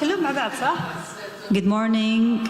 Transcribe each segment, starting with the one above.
كلهم مع بعض صح؟ Good morning.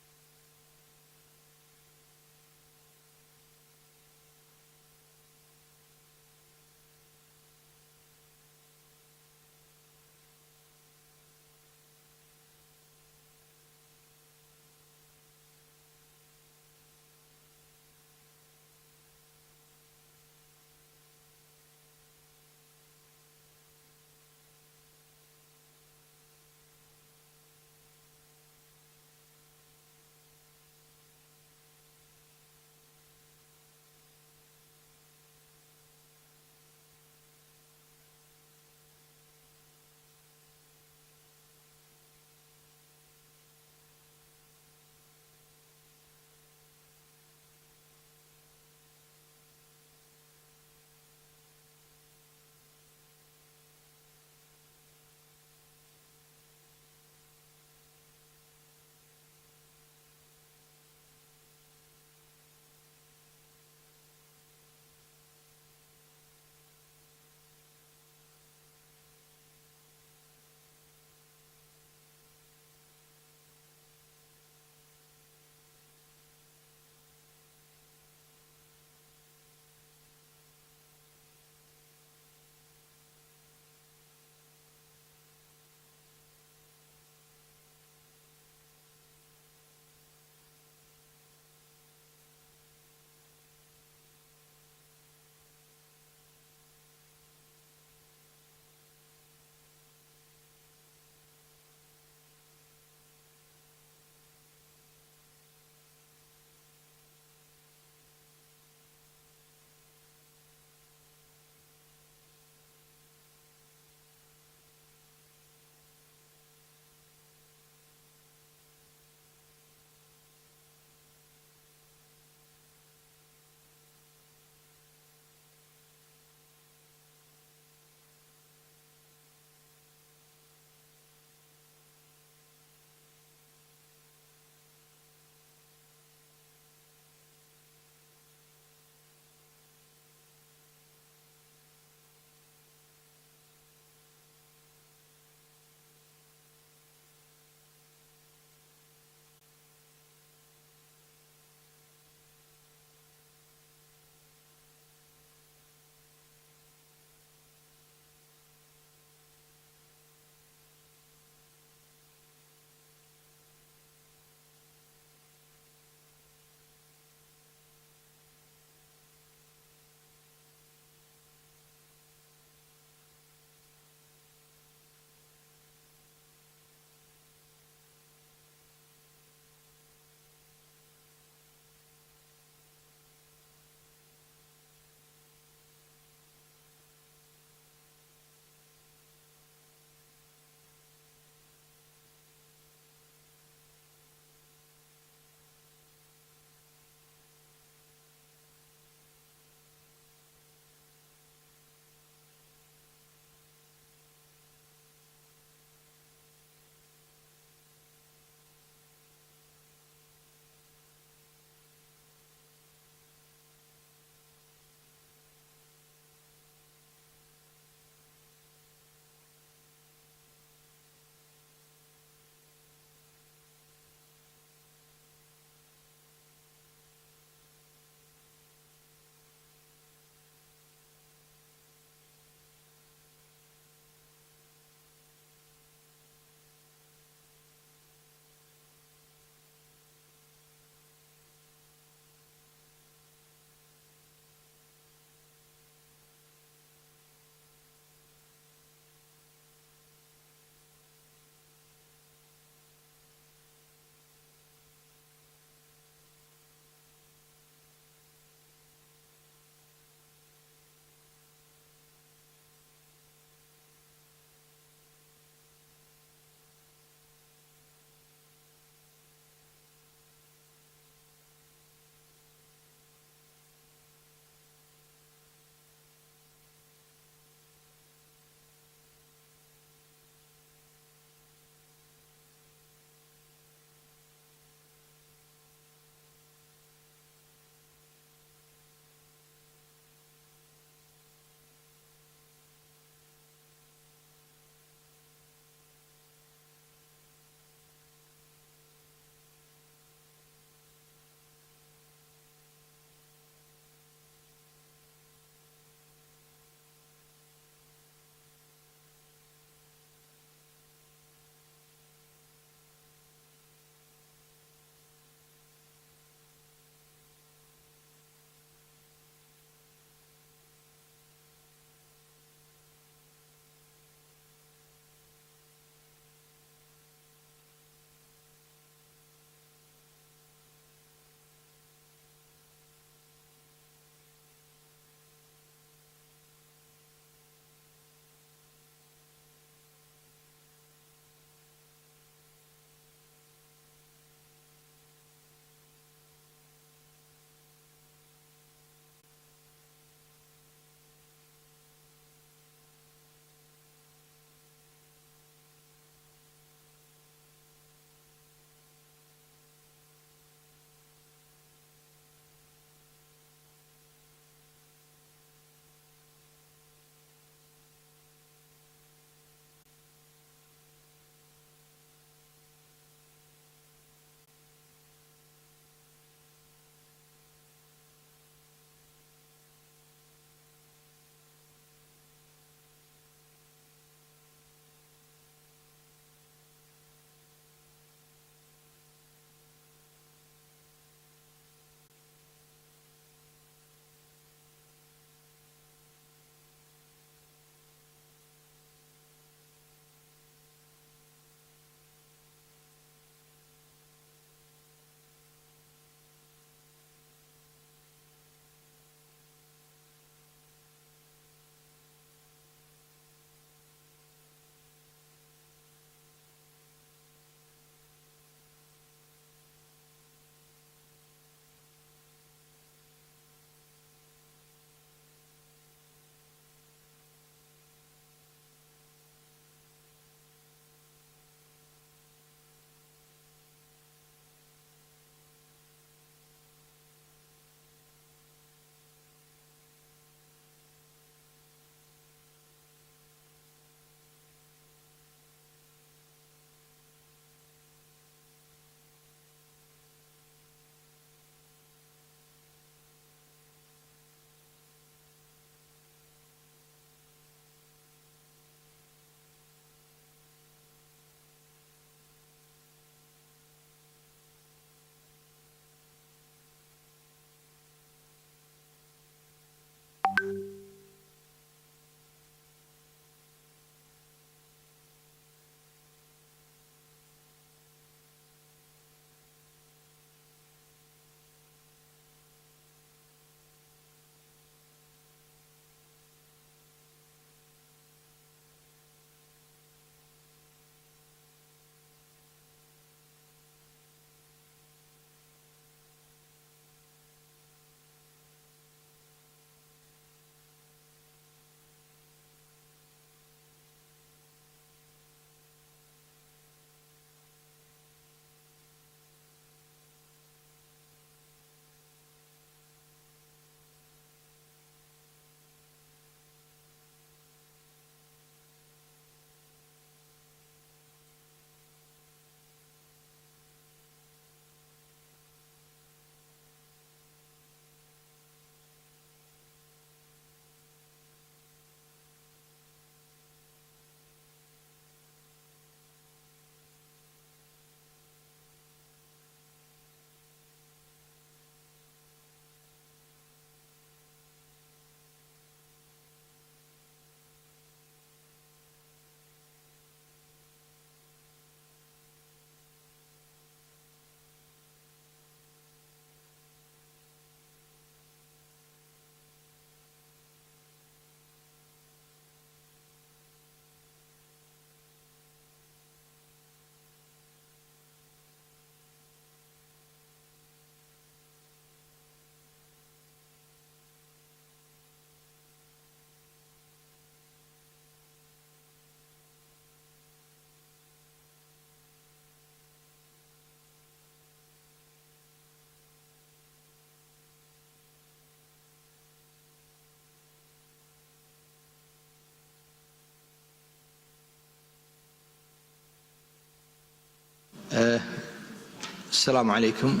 Assalamu alaikum.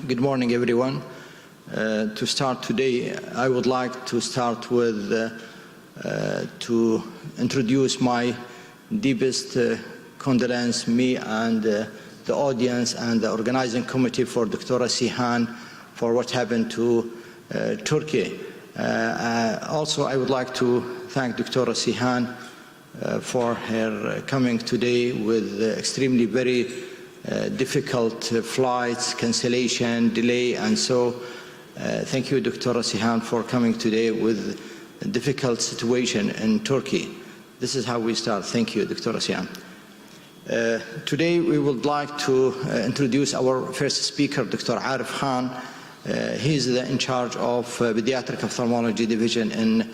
Good morning, everyone. To start today, I would like to start with to introduce my deepest condolence, me and the audience and the organizing committee for Dr. Sihan for what happened to Turkey. Also, I would like to thank Dr. Sihan for her coming today with extremely very difficult flights, cancellation, delay, and so thank you, Dr. Sihan, for coming today with a difficult situation in Turkey. This is how we start. Thank you, Dr. Sihan. Today we would like to introduce our first speaker, Dr. Arif Khan. He is in charge of Pediatric Ophthalmology Division in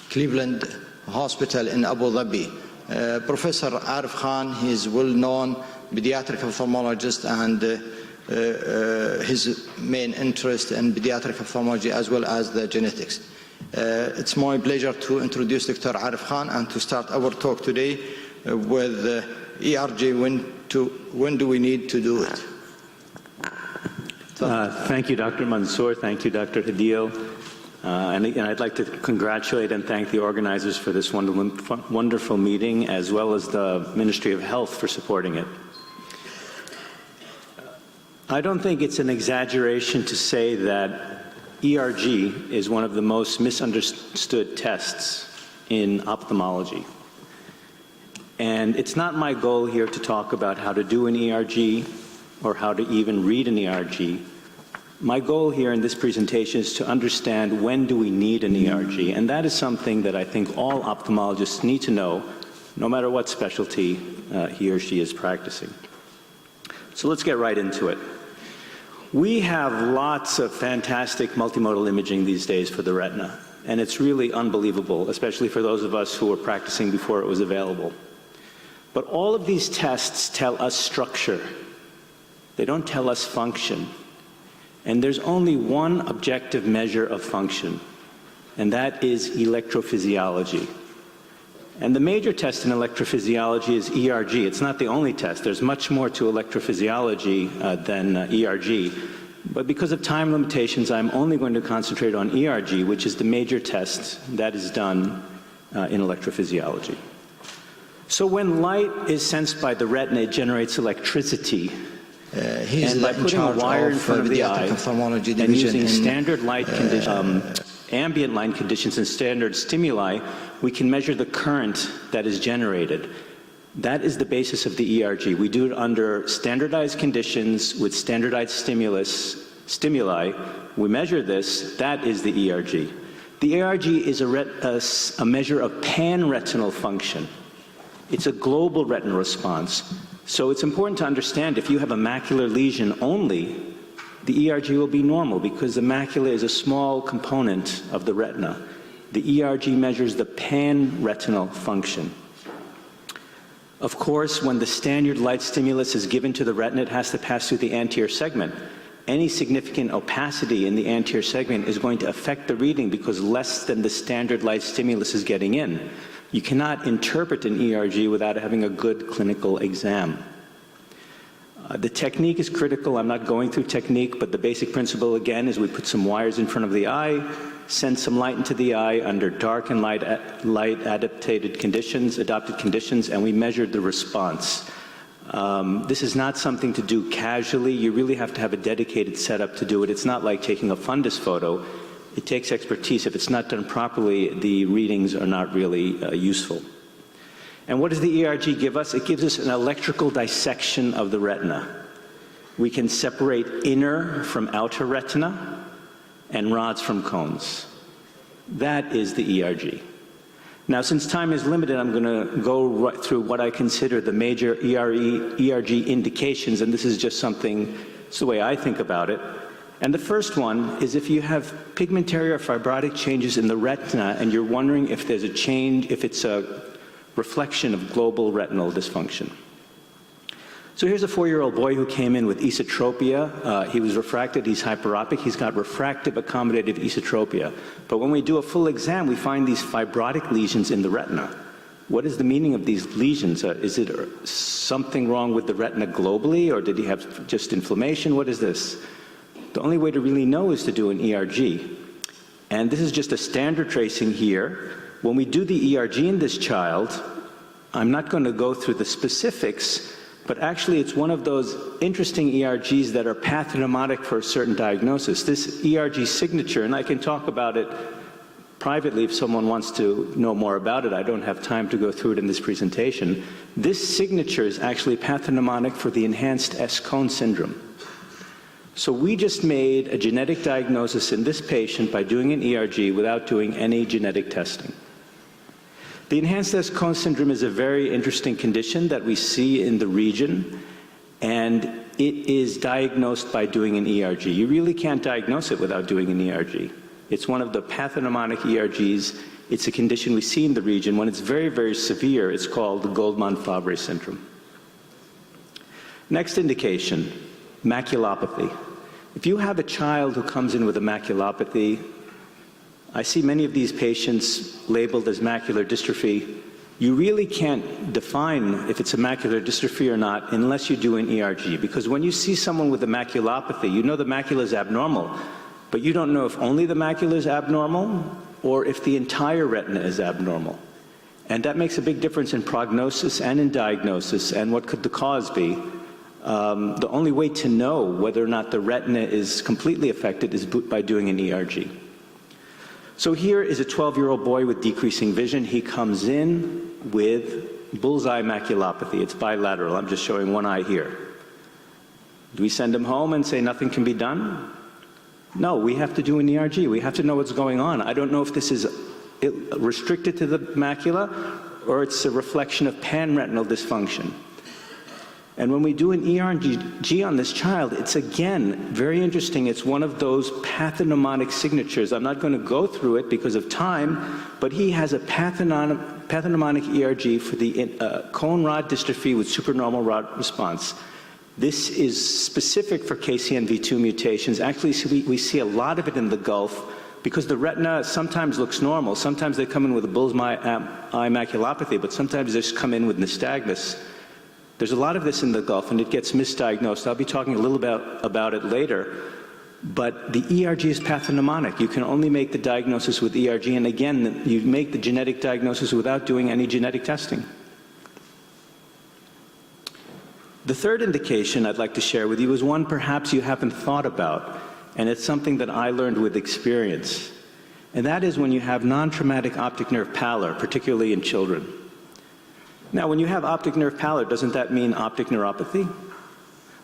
Cleveland Hospital in Abu Dhabi. Professor Arif Khan, he is well-known pediatric ophthalmologist, and his main interest in pediatric ophthalmology as well as the genetics. It's my pleasure to introduce Dr. Arif Khan and to start our talk today with ERG. When do we need to do it? Thank you, Dr. Mansour. Thank you, Dr. Hadil. And I'd like to congratulate and thank the organizers for this wonderful meeting, as well as the Ministry of Health for supporting it. I don't think it's an exaggeration to say that ERG is one of the most misunderstood tests in ophthalmology. And it's not my goal here to talk about how to do an ERG or how to even read an ERG. My goal here in this presentation is to understand when do we need an ERG, and that is something that I think all ophthalmologists need to know, no matter what specialty he or she is practicing. So let's get right into it. We have lots of fantastic multimodal imaging these days for the retina, and it's really unbelievable, especially for those of us who were practicing before it was available. But all of these tests tell us structure. They don't tell us function. And there's only one objective measure of function, and that is electrophysiology. And the major test in electrophysiology is ERG. It's not the only test. There's much more to electrophysiology than ERG. But because of time limitations, I'm only going to concentrate on ERG, which is the major test that is done in electrophysiology. So when light is sensed by the retina, it generates electricity. And by putting a wire in front of the eye and using standard light conditions, ambient light conditions and standard stimuli, we can measure the current that is generated. That is the basis of the ERG. We do it under standardized conditions with standardized stimuli. We measure this. That is the ERG. The ERG is a measure of pan-retinal function. It's a global retinal response. So it's important to understand if you have a macular lesion only, the ERG will be normal because the macula is a small component of the retina. The ERG measures the pan-retinal function. Of course, when the standard light stimulus is given to the retina, it has to pass through the anterior segment. Any significant opacity in the anterior segment is going to affect the reading because less than the standard light stimulus is getting in. You cannot interpret an ERG without having a good clinical exam. The technique is critical. I'm not going through technique, but the basic principle, again, is we put some wires in front of the eye, send some light into the eye under dark and light adapted conditions, and we measured the response. This is not something to do casually. You really have to have a dedicated setup to do it. It's not like taking a fundus photo. It takes expertise. If it's not done properly, the readings are not really useful. And what does the ERG give us? It gives us an electrical dissection of the retina. We can separate inner from outer retina and rods from cones. That is the ERG. Now, since time is limited, I'm going to go right through what I consider the major ERG indications, and this is just something, it's the way I think about it. And the first one is if you have pigmentary or fibrotic changes in the retina and you're wondering if there's a change, if it's a reflection of global retinal dysfunction. So here's a 4-year-old boy who came in with esotropia. He was refracted, he's hyperopic, he's got refractive accommodative esotropia. But when we do a full exam, we find these fibrotic lesions in the retina. What is the meaning of these lesions? Is it something wrong with the retina globally, or did he have just inflammation? What is this? The only way to really know is to do an ERG. And this is just a standard tracing here. When we do the ERG in this child, I'm not going to go through the specifics, but actually it's one of those interesting ERGs that are pathognomonic for a certain diagnosis. This ERG signature, and I can talk about it privately if someone wants to know more about it. I don't have time to go through it in this presentation. This signature is actually pathognomonic for the enhanced S-cone syndrome. So we just made a genetic diagnosis in this patient by doing an ERG without doing any genetic testing. The enhanced S-cone syndrome is a very interesting condition that we see in the region, and it is diagnosed by doing an ERG. You really can't diagnose it without doing an ERG. It's one of the pathognomonic ERGs. It's a condition we see in the region. When it's very, very severe, it's called the Goldmann-Fabry syndrome. Next indication, maculopathy. If you have a child who comes in with a maculopathy, I see many of these patients labeled as macular dystrophy. You really can't define if it's a macular dystrophy or not unless you do an ERG, because when you see someone with a maculopathy, you know the macula is abnormal, but you don't know if only the macula is abnormal or if the entire retina is abnormal. And that makes a big difference in prognosis and in diagnosis, and what could the cause be. The only way to know whether or not the retina is completely affected is by doing an ERG. So here is a 12-year-old boy with decreasing vision. He comes in with bullseye maculopathy. It's bilateral. I'm just showing one eye here. Do we send him home and say nothing can be done? No, we have to do an ERG. We have to know what's going on. I don't know if this is restricted to the macula or it's a reflection of panretinal dysfunction. And when we do an ERG on this child, it's again very interesting. It's one of those pathognomonic signatures. I'm not going to go through it because of time, but he has a pathognomonic ERG for the cone rod dystrophy with supernormal rod response. This is specific for KCNV2 mutations. Actually, we see a lot of it in the Gulf because the retina sometimes looks normal. Sometimes they come in with a bullseye eye maculopathy, but sometimes they just come in with nystagmus. There's a lot of this in the Gulf, and it gets misdiagnosed. I'll be talking a little about it later. But the ERG is pathognomonic. You can only make the diagnosis with ERG, and again, you make the genetic diagnosis without doing any genetic testing. The third indication I'd like to share with you is one perhaps you haven't thought about, and it's something that I learned with experience. And that is when you have non-traumatic optic nerve pallor, particularly in children. Now, when you have optic nerve pallor, doesn't that mean optic neuropathy?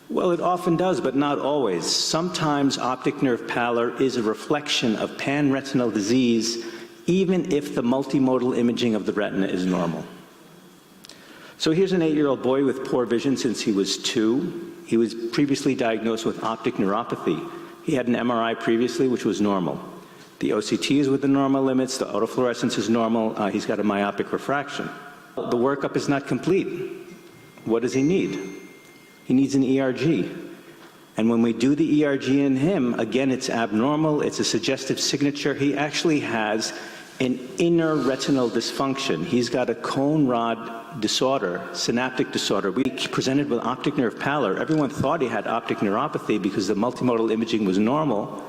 Well, it often does, but not always. Sometimes optic nerve pallor is a reflection of panretinal disease, even if the multimodal imaging of the retina is normal. So here's an 8-year-old boy with poor vision since he was 2. He was previously diagnosed with optic neuropathy. He had an MRI previously, which was normal. The OCT is within normal limits, the autofluorescence is normal, he's got a myopic refraction. The workup is not complete. What does he need? He needs an ERG. And when we do the ERG in him, again, it's abnormal, it's a suggestive signature. He actually has an inner retinal dysfunction. He's got a cone rod disorder, synaptic disorder. We presented with optic nerve pallor. Everyone thought he had optic neuropathy because the multimodal imaging was normal,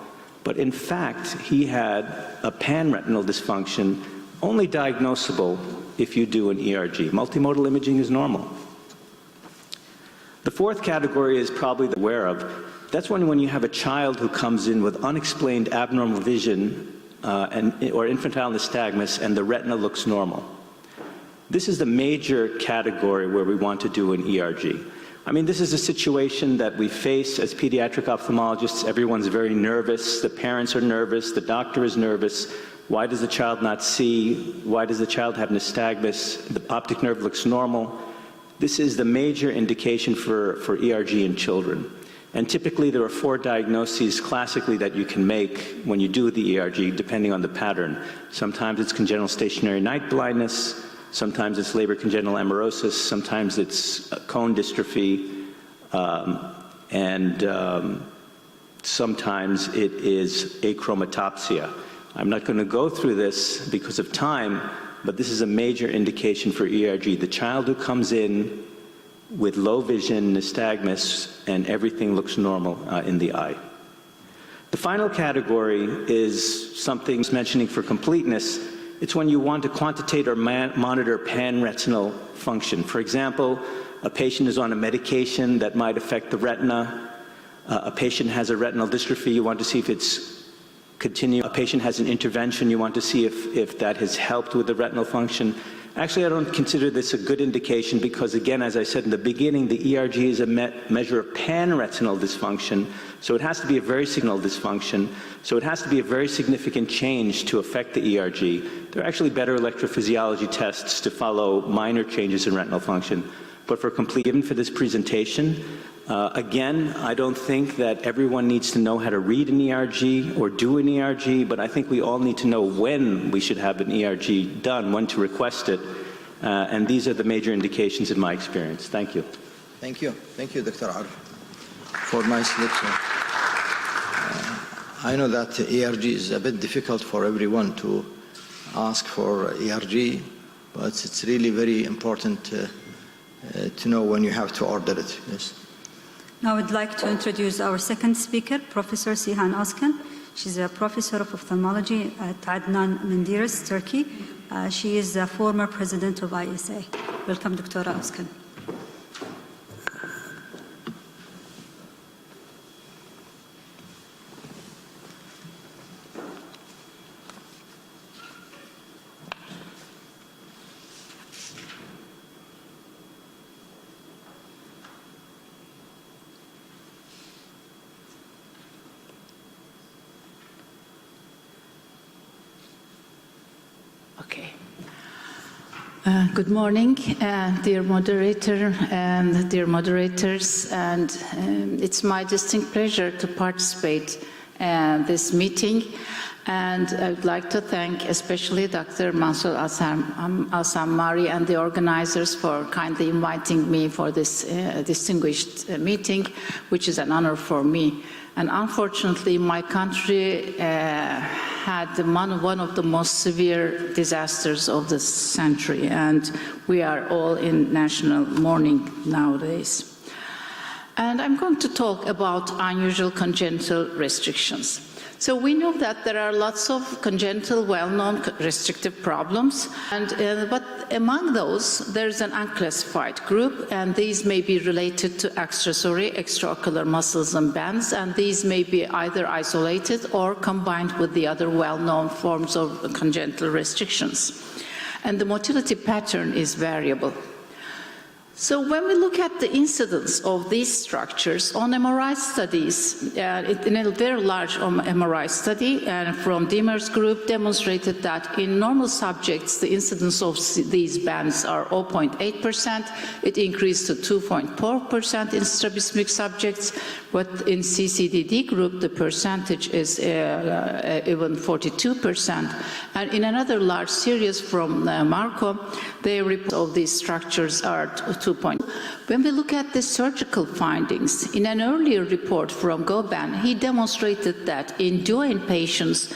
but in fact, he had a panretinal dysfunction, only diagnosable if you do an ERG. Multimodal imaging is normal. The fourth category is probably aware of. That's when you have a child who comes in with unexplained abnormal vision or infantile nystagmus and the retina looks normal. This is the major category where we want to do an ERG. I mean, this is a situation that we face as pediatric ophthalmologists. Everyone's very nervous. The parents are nervous. The doctor is nervous. Why does the child not see? Why does the child have nystagmus? The optic nerve looks normal. This is the major indication for ERG in children. And typically there are 4 diagnoses classically that you can make when you do the ERG, depending on the pattern. Sometimes it's congenital stationary night blindness, sometimes it's labor congenital amaurosis, sometimes it's cone dystrophy, and sometimes it is achromatopsia. I'm not going to go through this because of time, but this is a major indication for ERG. The child who comes in with low vision, nystagmus, and everything looks normal in the eye. The final category is something mentioning for completeness. It's when you want to quantitate or monitor pan-retinal function. For example, a patient is on a medication that might affect the retina. A patient has a retinal dystrophy, you want to see if it's continuing. A patient has an intervention, you want to see if that has helped with the retinal function. Actually, I don't consider this a good indication because, again, as I said in the beginning, the ERG is a measure of pan-retinal dysfunction, so it has to be a very signal dysfunction, so it has to be a very significant change to affect the ERG. There are actually better electrophysiology tests to follow minor changes in retinal function. But for complete, given for this presentation, again, I don't think that everyone needs to know how to read an ERG or do an ERG, but I think we all need to know when we should have an ERG done, when to request it, and these are the major indications in my experience. Thank you. Thank you. Thank you, Dr. Arif, for nice lecture. I know that ERG is a bit difficult for everyone to ask for ERG, but it's really very important to know when you have to order it. Yes. Now I'd like to introduce our second speaker, Professor Sihan Özkan. She's a professor of ophthalmology at Adnan Menderes, Turkey. She is a former president of ISA. Welcome, Dr. Özkan. Okay. Good morning, dear moderator and dear moderators, and it's my distinct pleasure to participate in this meeting. And I would like to thank especially Dr. Mansur Al-Sammari and the organizers for kindly inviting me for this distinguished meeting, which is an honor for me. And unfortunately, my country had one of the most severe disasters of the century, and we are all in national mourning nowadays. And I'm going to talk about unusual congenital restrictions. So we know that there are lots of congenital, well-known restrictive problems, but among those, there's an unclassified group, and these may be related to accessory extraocular muscles and bands, and these may be either isolated or combined with the other well-known forms of congenital restrictions. And the motility pattern is variable. So when we look at the incidence of these structures on MRI studies, in a very large MRI study from Dimmer's group demonstrated that in normal subjects, the incidence of these bands are 0.8%. It increased to 2.4% in strabismic subjects, but in CCDD group, the percentage is even 42%. And in another large series from Marco, the report of these structures are 2. When we look at the surgical findings, in an earlier report from Goban, he demonstrated that in Duane patients,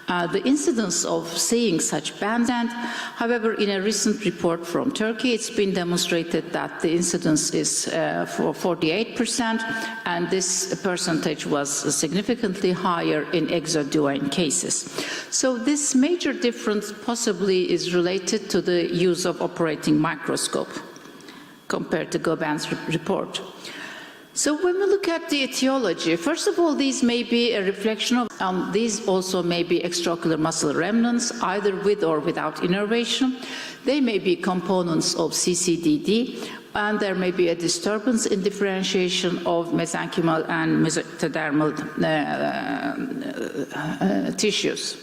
the incidence of seeing such bands, and however, in a recent report from Turkey, it's been demonstrated that the incidence is for 48%, and this percentage was significantly higher in exoduane cases. So this major difference possibly is related to the use of operating microscope compared to Goban's report. So when we look at the etiology, first of all, these may be a reflection of, these also may be extraocular muscle remnants, either with or without innervation. They may be components of CCDD, and there may be a disturbance in differentiation of mesenchymal and mesodermal tissues.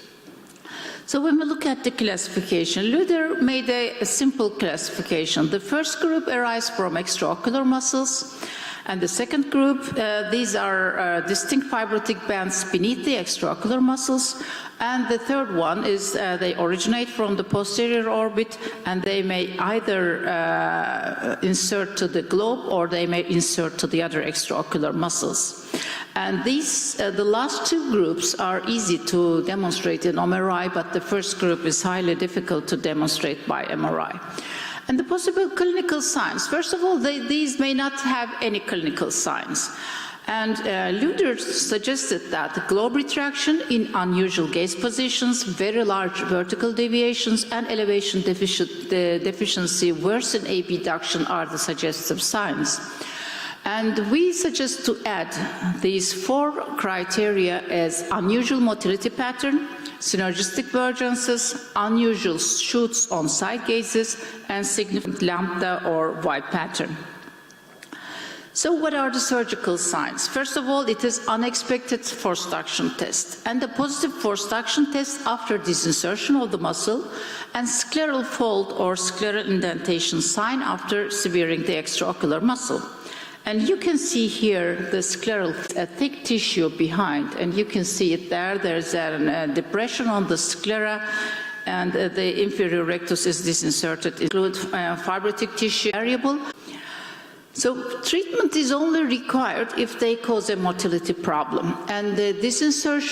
So when we look at the classification, Luder made a simple classification. The first group arises from extraocular muscles, And the second group, these are distinct fibrotic bands beneath the extraocular muscles. And the third one is they originate from the posterior orbit, and they may either insert to the globe or they may insert to the other extraocular muscles. And these, the last two groups are easy to demonstrate in MRI, but the first group is highly difficult to demonstrate by MRI. And the possible clinical signs, first of all, these may not have any clinical signs. And Luder suggested that the globe retraction in unusual gaze positions, very large vertical deviations, and elevation deficiency worse than abduction are the suggestive signs. And we suggest to add these 4 criteria as unusual motility pattern, synergistic divergences, unusual shoots on side gazes, and significant lambda or Y pattern. So what are the surgical signs? First of all, it is unexpected forced action test, and the positive forced action test after disinsertion of the muscle, and scleral fold or scleral indentation sign after severing the extraocular muscle. And you can see here the scleral, a thick tissue behind, and you can see it there. There's a depression on the sclera, and the inferior rectus is disinserted. It includes fibrotic tissue variable. So treatment is only required if they cause a motility problem, and the disinsertion